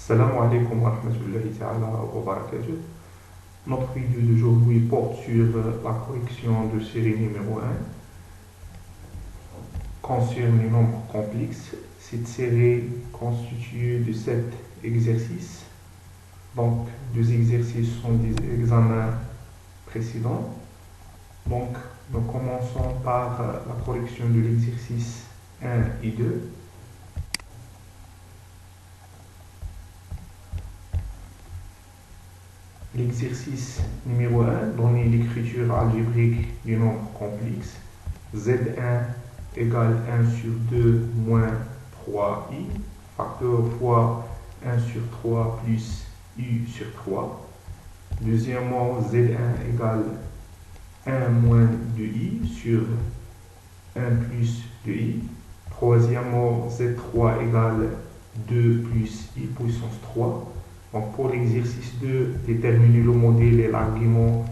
Salam alaikum wa rahmatullahi ta'ala wa barakatuh. Notre vidéo d'aujourd'hui porte sur la correction de série numéro 1 concerne les nombres complexes. Cette série constituée de 7 exercices. Donc, 2 exercices sont des examens précédents. Donc, nous commençons par la correction de l'exercice 1 et 2. L'exercice numéro 1, donner l'écriture algébrique du nombre complexe. Z1 égale 1 sur 2 moins 3i, facteur fois 1 sur 3 plus u sur 3. Deuxièmement, Z1 égale 1 moins 2i sur 1 plus 2i. Troisièmement, Z3 égale 2 plus i puissance 3. Donc pour l'exercice 2, déterminer le modèle et l'argument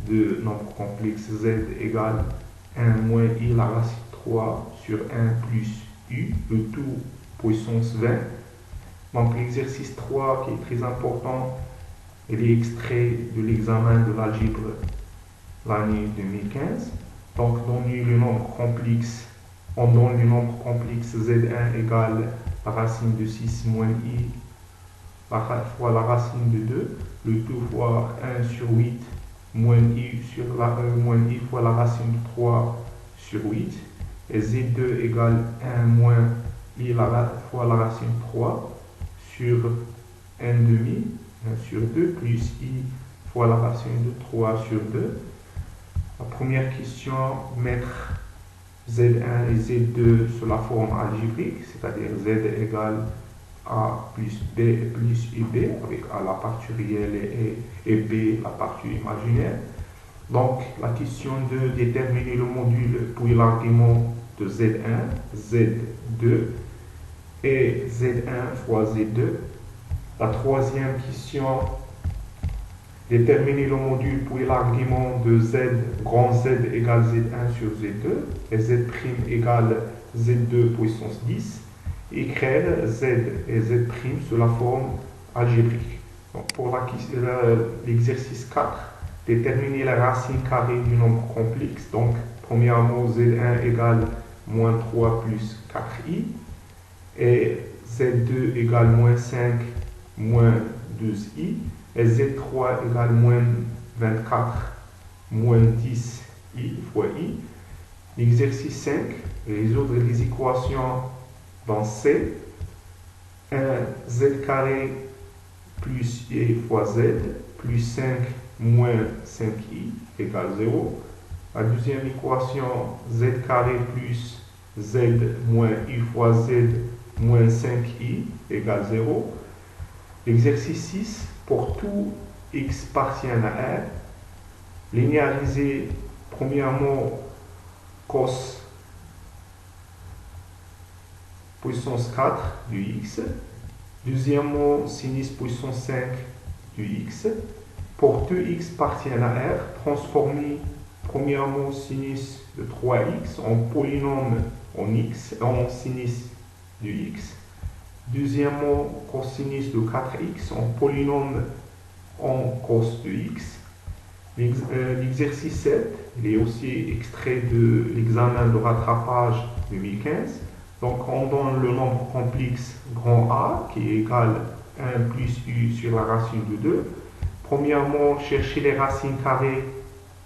de nombre complexe z égale 1 moins i la racine 3 sur 1 plus u, le tout puissance 20. Donc l'exercice 3 qui est très important, il est extrait de l'examen de l'algèbre l'année 2015. Donc on donne le nombre complexe z1 égale la racine de 6 moins i fois la racine de 2, le tout fois 1 sur 8 moins i fois la racine de 3 sur 8, et z2 égale 1 moins i fois la racine de 3 sur 1 demi, 1 sur 2, plus i fois la racine de 3 sur 2. La première question, mettre z1 et z2 sur la forme algébrique, c'est-à-dire z égale a plus b plus ib, avec a la partie réelle et b la partie imaginaire. Donc la question de déterminer le module puis l'argument de z1, z2 et z1 fois z2. La troisième question, déterminer le module puis l'argument de z, grand Z égale z1 sur z2 et z' égale z2 puissance 10. Écrire z et z' sous la forme algébrique. Donc pour l'exercice 4, déterminer la racine carrée du nombre complexe. Donc premièrement, z1 égale moins 3 plus 4i et z2 égale moins 5 moins 12i et z3 égale moins 24 moins 10i fois i. L'exercice 5, résoudre les équations dans C, 1 z carré plus i fois z plus 5 moins 5i égale 0. La deuxième équation, z carré plus z moins i fois z moins 5i égale 0. L'exercice 6, pour tout x partiel à R, linéariser premièrement cos puissance 4 du x, deuxièmement sinus puissance 5 du x. Pour tout x partiel à R, transformer premièrement sinus de 3x en polynôme en sinus du x, deuxièmement cosinus de 4x en polynôme en cos de x. L'exercice 7, il est aussi extrait de l'examen de rattrapage 2015. Donc on donne le nombre complexe grand A qui est égal à 1 plus u sur la racine de 2. Premièrement, chercher les racines carrées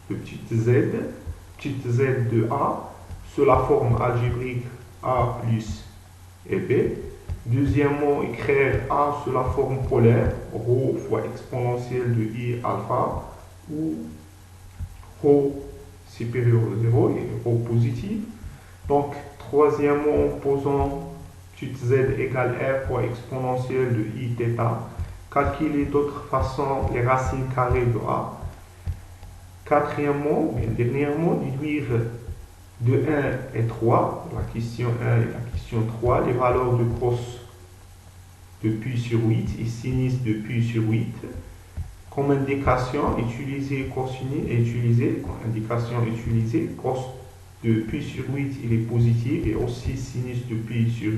de petite z de A sous la forme algébrique A plus et B. Deuxièmement, écrire A sous la forme polaire, ρ fois exponentielle de I alpha, où ρ supérieur à 0 et ρ positif. Donc, troisièmement, posant petite z égale r fois exponentielle de i θ, calculer d'autre façon les racines carrées de A. Quatrièmement, et dernièrement, déduire de 1 et 3, la question 1 et la question 3, les valeurs de cos de pi sur 8 et sinus de pi sur 8. Comme indication, utiliser cosinus et utiliser, comme indication utilisée, cos de pi sur 8 il est positif et aussi sinus de pi sur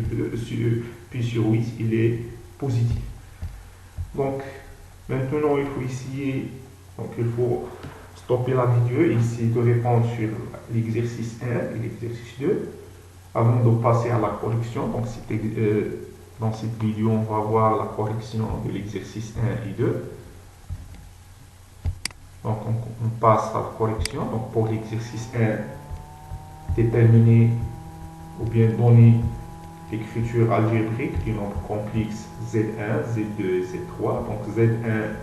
8 il est positif. Donc, maintenant, il faut essayer, donc il faut stopper la vidéo et essayer de répondre sur l'exercice 1 et l'exercice 2 avant de passer à la correction. Donc, dans cette vidéo, on va voir la correction de l'exercice 1 et 2. Donc, on passe à la correction. Donc, pour l'exercice 1, déterminer ou bien donner l'écriture algébrique du nombre complexe Z1, Z2 et Z3. Donc, Z1,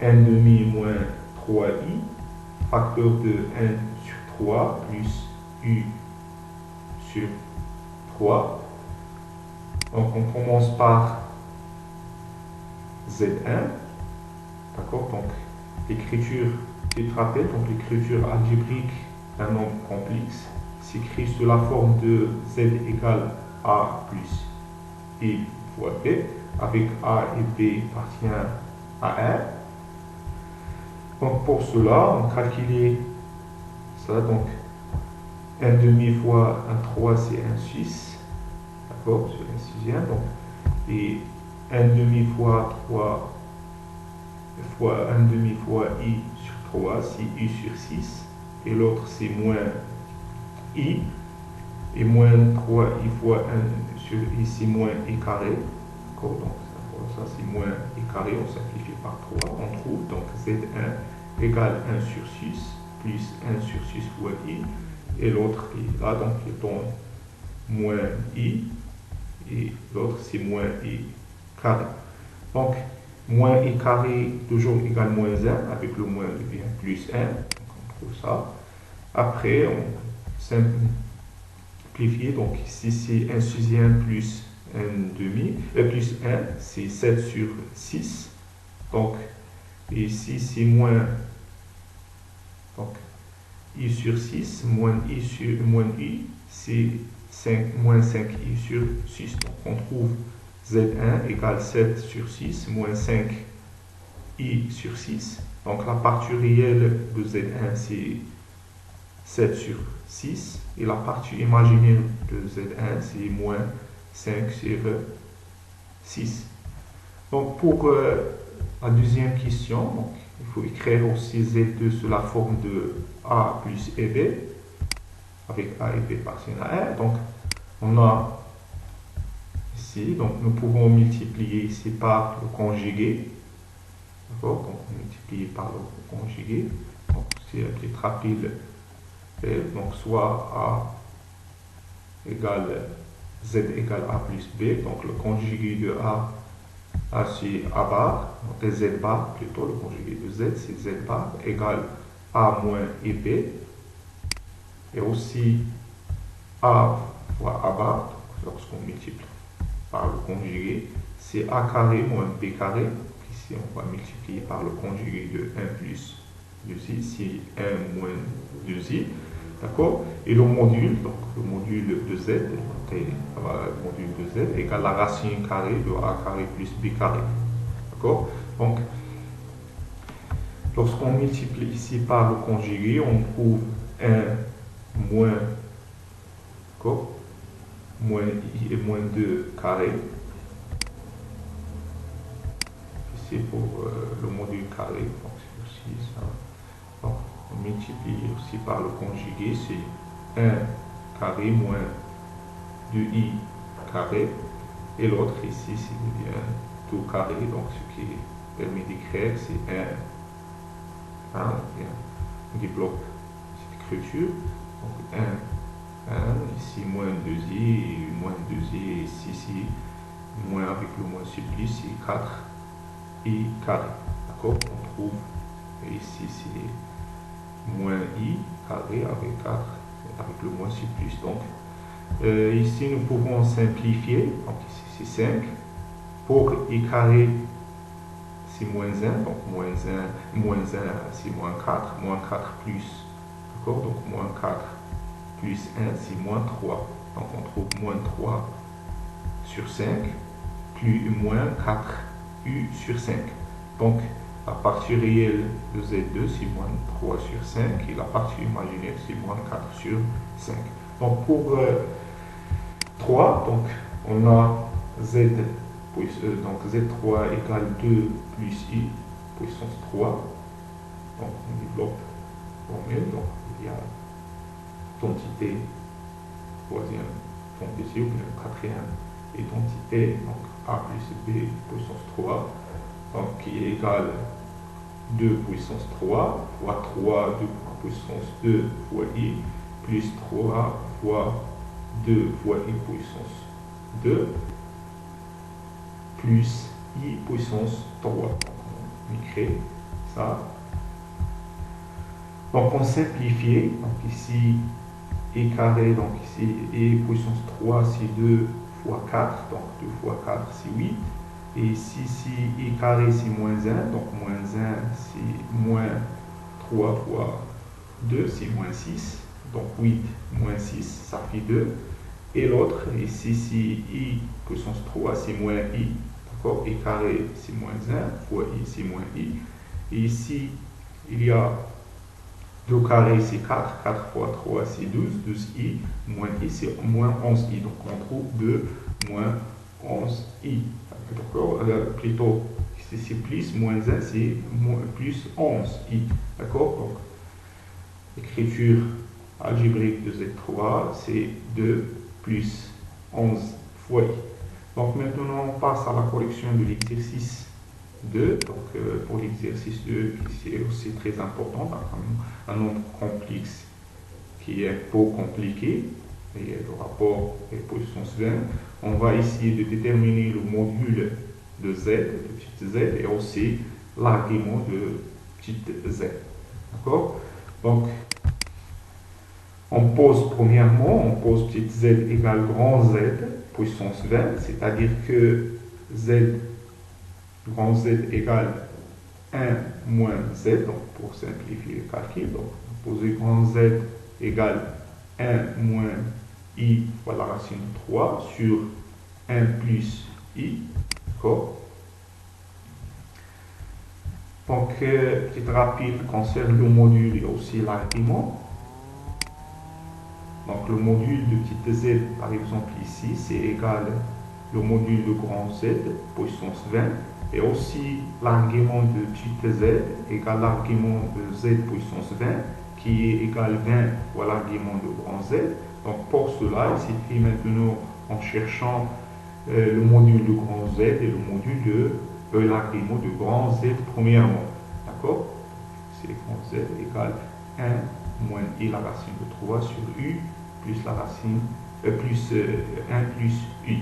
n demi moins 3i, facteur de n sur 3 plus u sur 3. Donc, on commence par Z1. D'accord? Donc, l'écriture, tu te rappelles, donc l'écriture algébrique d'un nombre complexe s'écrit sous la forme de Z égale A plus I fois B, avec A et B appartient à R. Donc, pour cela, on calcule ça. Donc, 1 demi fois 1 3, c'est 1 6. D'accord? Sur 1 sixième. Donc, et 1 demi fois 3 fois 1 demi fois I sur 3, c'est I sur 6. Et l'autre, c'est moins I. Et moins 3I fois 1 sur I, c'est moins I carré. D'accord? Donc, ça c'est moins I carré. On simplifie par 3. On trouve donc Z1 égale 1 sur 6 plus 1 sur 6 fois I. Et l'autre est là, donc il donne moins I. Et l'autre, c'est moins I carré. Donc, moins I carré, toujours égal moins 1, avec le moins devient plus 1. Donc, on trouve ça. Après, on simplifie. Donc, ici, c'est 1 sixième plus 1 demi, plus 1, c'est 7 sur 6. Donc, ici, c'est moins, donc, I sur 6, moins I sur moins I, c'est 5, moins 5i sur 6. Donc, on trouve Z1 égale 7 sur 6, moins 5i sur 6. Donc, la partie réelle de Z1, c'est 7 sur 6. Et la partie imaginaire de Z1, c'est moins 5 sur 6. Donc, pour la deuxième question, donc, il faut écrire aussi Z2 sous la forme de A plus EB, avec A et B appartiennent à R. Donc, on a ici, donc nous pouvons multiplier ici par le conjugué. D'accord? Donc, on multiplie par le conjugué. Donc, c'est plus rapide. Donc, soit A égale Z égale A plus B. Donc, le conjugué de A, c'est A bar. Donc, Z bar, plutôt, le conjugué de Z, c'est Z bar égale A moins EB. Et aussi A fois A bar, lorsqu'on multiplie par le conjugué, c'est A carré moins B carré. Donc ici, on va multiplier par le conjugué de 1 plus 2i, c'est 1 moins 2i. D'accord? Et le module, donc le module de Z, le module de Z égale la racine carrée de A carré plus B carré. D'accord? Donc, lorsqu'on multiplie ici par le conjugué, on trouve 1 moins, moins I et moins 2 carré. Ici pour le module carré, donc c'est aussi ça. Donc, on multiplie aussi par le conjugué, c'est 1 carré moins 2i carré. Et l'autre ici, c'est bien tout carré, donc ce qui permet d'écrire, c'est 1. On débloque cette écriture. Donc 1, ici moins 2i, et moins 2i, et ici, moins avec le moins supplice, c'est 4i carré. D'accord? On trouve, et ici c'est moins i carré avec 4, avec le moins supplice. Donc, ici nous pouvons simplifier. Donc ici c'est 5. Pour i carré, c'est moins 1. Donc moins 1 c'est moins 4. Moins 4 plus. D'accord? Donc moins 4 plus 1, c'est moins 3. Donc on trouve moins 3 sur 5, plus moins 4u sur 5. Donc la partie réelle de Z2, c'est moins 3 sur 5, et la partie imaginaire, c'est moins 4 sur 5. Donc pour 3, donc on a Z donc Z3 égale 2 plus I puissance 3. Donc on développe formule. Donc il y a identité, troisième fondation, ou bien quatrième identité, donc A plus B puissance 3, donc qui est égal 2 puissance 3 fois 3 2 puissance 2 fois I plus 3 fois 2 fois I puissance 2 plus I puissance 3. Donc on écrit ça. Donc on simplifie, donc ici I carré, donc ici I puissance 3 c'est 2 fois 4, donc 2 fois 4 c'est 8. Et ici, si I carré c'est moins 1, donc moins 1 c'est moins 3 fois 2 c'est moins 6. Donc 8 moins 6 ça fait 2. Et l'autre, ici si I puissance 3 c'est moins I. D'accord? I carré c'est moins 1 fois I c'est moins I. Et ici, il y a 2 carré c'est 4. 4 fois 3 c'est 12. 12I moins I c'est moins 11I. Donc on trouve 2 moins 11I. D'accord? Plutôt, ici c'est plus, moins 1 c'est plus 11I. D'accord? Donc, écriture algébrique de Z3, c'est 2 plus 11 fois I. Donc maintenant, on passe à la correction de l'exercice 2. Donc, pour l'exercice 2, c'est aussi très important, un nombre complexe qui est un peu compliqué, et le rapport est puissance 20. On va essayer de déterminer le module de z, de petite z, et aussi l'argument de petite z. D'accord? Donc, on pose petite z égale grand Z puissance 20, c'est-à-dire que z, grand Z égale 1 moins Z, donc pour simplifier le calcul, donc poser grand Z égale 1 moins I fois la racine de 3 sur 1 plus I, d'accord? Donc, petit rapide concerne le module et aussi l'argument. Donc, le module de petite z, par exemple ici, c'est égal le module de grand Z, puissance 20, et aussi l'argument de petite z égale l'argument de z puissance 20, qui est égal 20 fois l'argument de grand Z. Donc, pour cela, il s'écrit maintenant en cherchant le module de grand Z et le module de l'argument de grand Z premièrement. D'accord? C'est grand Z égale 1 moins I la racine de 3 sur U plus la racine plus 1 plus U.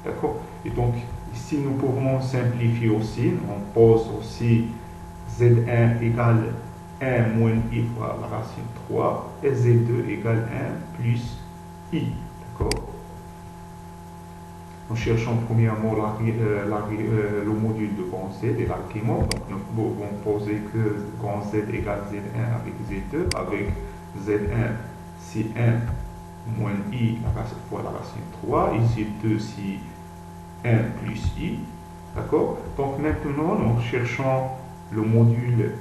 D'accord? Et donc, ici, nous pouvons simplifier aussi. On pose aussi Z1 égale 1 moins I fois la racine 3 et Z2 égale 1 plus I. D'accord? En cherchant premièrement le module de grand Z et l'argument. Donc, nous pouvons poser que grand Z égale Z1 avec Z2, avec Z1 c'est 1 moins I fois la racine 3, et Z2 c'est 1 plus I. D'accord? Donc maintenant, nous cherchons le module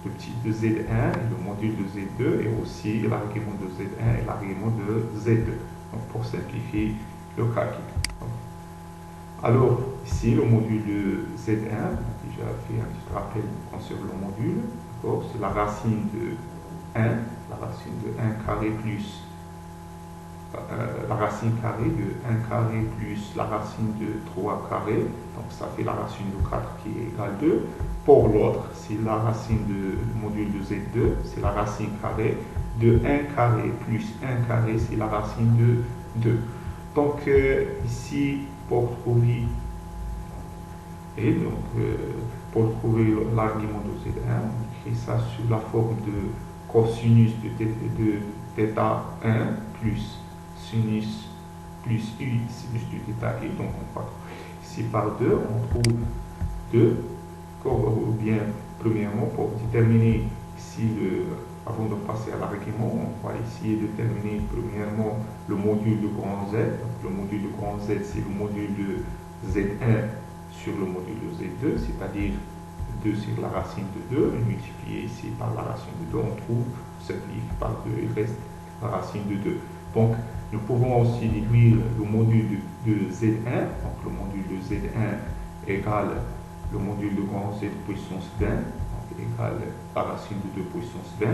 de Z1 et le module de Z2 et aussi l'argument de Z1 et l'argument de Z2. Donc pour simplifier le calcul. Alors, ici, le module de Z1, déjà fait un petit rappel concernant le module, c'est la racine de 1, la racine de 1 carré plus la racine carrée de 1 carré plus la racine de 3 carré, donc ça fait la racine de 4 qui est égale 2. Pour l'autre, c'est la racine du module de Z2, c'est la racine carrée de 1 carré plus 1 carré, c'est la racine de 2. Donc ici, pour trouver l'argument de Z1, on écrit ça sous la forme de cosinus de θ1 plus sinus plus U sinus de θ et donc on va ici par 2, on trouve 2, ou bien premièrement pour déterminer ici avant de passer à l'argument, on va essayer de déterminer premièrement le module de grand Z. Donc, le module de grand Z, c'est le module de Z1 sur le module de Z2, c'est-à-dire 2 sur la racine de 2, multiplié ici par la racine de 2, on trouve, on simplifie par 2, il reste la racine de 2. Donc, nous pouvons aussi déduire le module de Z1. Donc, le module de Z1 égale le module de grand Z puissance 20, donc égale la racine de 2 puissance 20,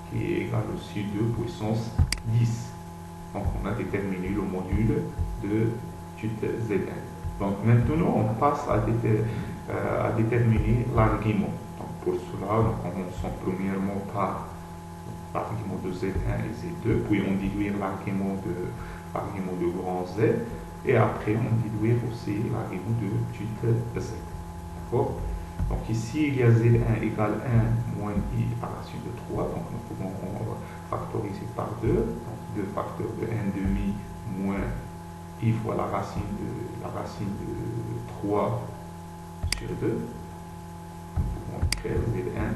qui est égal aussi 2 puissance 10. Donc, on a déterminé le module de étude Z1. Donc, maintenant, on passe à déterminer l'argument. Donc, pour cela, nous commençons premièrement par l'argument de Z1 et Z2, puis on déduire l'argument de grand Z, et après on déduire aussi l'argument de petite Z. D'accord? Donc ici, il y a Z1 égale 1 moins I à la racine de 3, donc nous pouvons factoriser par 2, donc 2 facteurs de 1 demi moins I fois la racine de 3 sur 2. Nous pouvons écrire Z1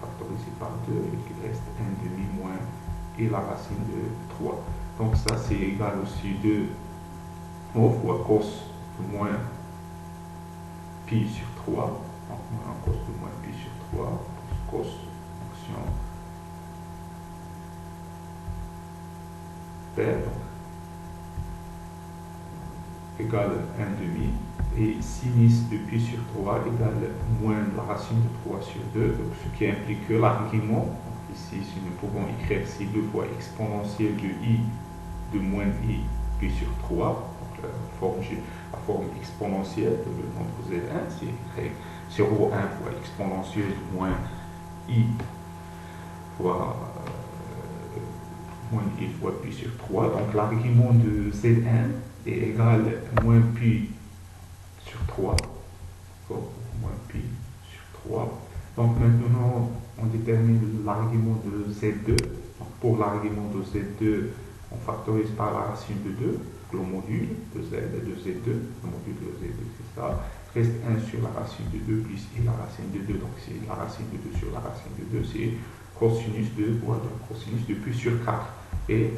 factorisé par 2, il reste 1 demi moins et la racine de 3. Donc ça c'est égal aussi 2 fois cos de moins pi sur 3. Donc moins cos de moins pi sur 3, cos, fonction paire, égale 1 demi. Et sinus de pi sur 3 égale moins la racine de 3 sur 2, donc ce qui implique que l'argument, ici si nous pouvons écrire ces 2 fois exponentielle de I de moins I pi sur 3, donc la forme exponentielle de le nombre Z1, c'est 0,1 fois exponentielle de moins I fois pi sur 3, donc l'argument de Z1 est égal à moins pi sur 3, moins pi sur 3. Donc maintenant, on détermine l'argument de Z2. Donc, pour l'argument de Z2, on factorise par la racine de 2, le module de Z2, le module de Z2, c'est ça. Reste 1 sur la racine de 2 plus I la racine de 2, donc c'est la racine de 2 sur la racine de 2, c'est cosinus de, voilà, cosinus de pi sur 4, et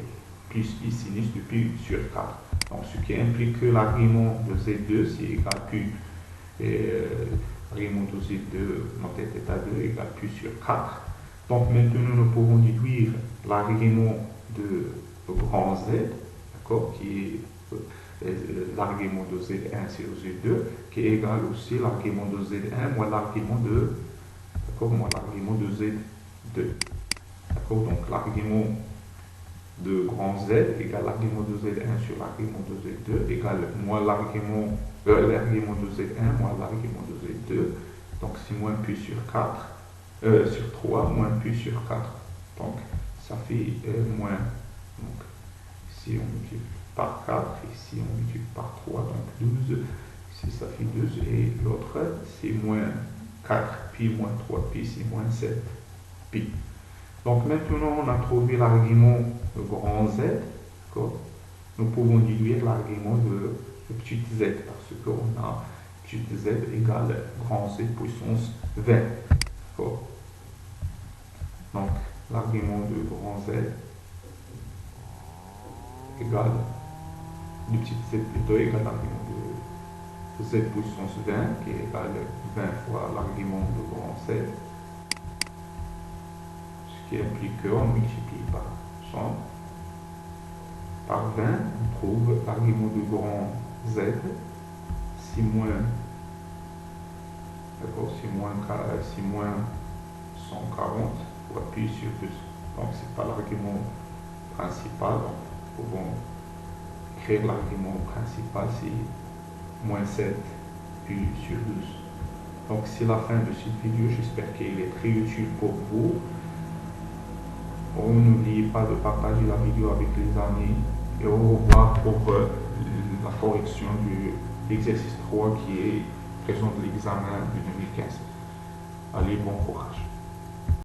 plus I sinus de pi sur 4. Donc, ce qui implique que l'argument de Z2, c'est égal pi, l'argument de Z2, notre état 2 égale pi sur 4. Donc, maintenant, nous pouvons déduire l'argument de grand Z, d'accord, qui est l'argument de Z1 sur Z2, qui est égal aussi l'argument de Z1 moins l'argument de, d'accord, moins l'argument de Z2. D'accord, donc l'argument de grand Z égale l'argument de Z1 sur l'argument de Z2 égale moins l'argument de Z1 moins l'argument de Z2. Donc c'est moins pi sur 4 sur 3 moins pi sur 4. Donc ça fait moins. Donc ici on multiplie par 4, ici on multiplie par 3, donc 12. Ici ça fait 12 et l'autre c'est moins 4 pi moins 3 pi, c'est moins 7 pi. Donc maintenant, on a trouvé l'argument de grand Z, nous pouvons déduire l'argument de petit z, parce qu'on a petit z égale grand Z puissance 20. Donc l'argument de grand Z égale, de petit z plutôt égale l'argument de Z puissance 20, qui est égal 20 fois l'argument de grand Z. Qui implique qu'on multiplie par 100 par 20, on trouve l'argument de grand Z, c'est moins, d'accord, c'est moins 140 fois pi sur 2. Donc c'est pas l'argument principal, donc nous pouvons écrire l'argument principal, c'est moins 7 pi sur 12. Donc c'est la fin de cette vidéo, j'espère qu'elle est très utile pour vous. N'oubliez pas de partager la vidéo avec les amis et au revoir pour la correction de l'exercice 3 qui est présent de l'examen de 2015. Allez, bon courage.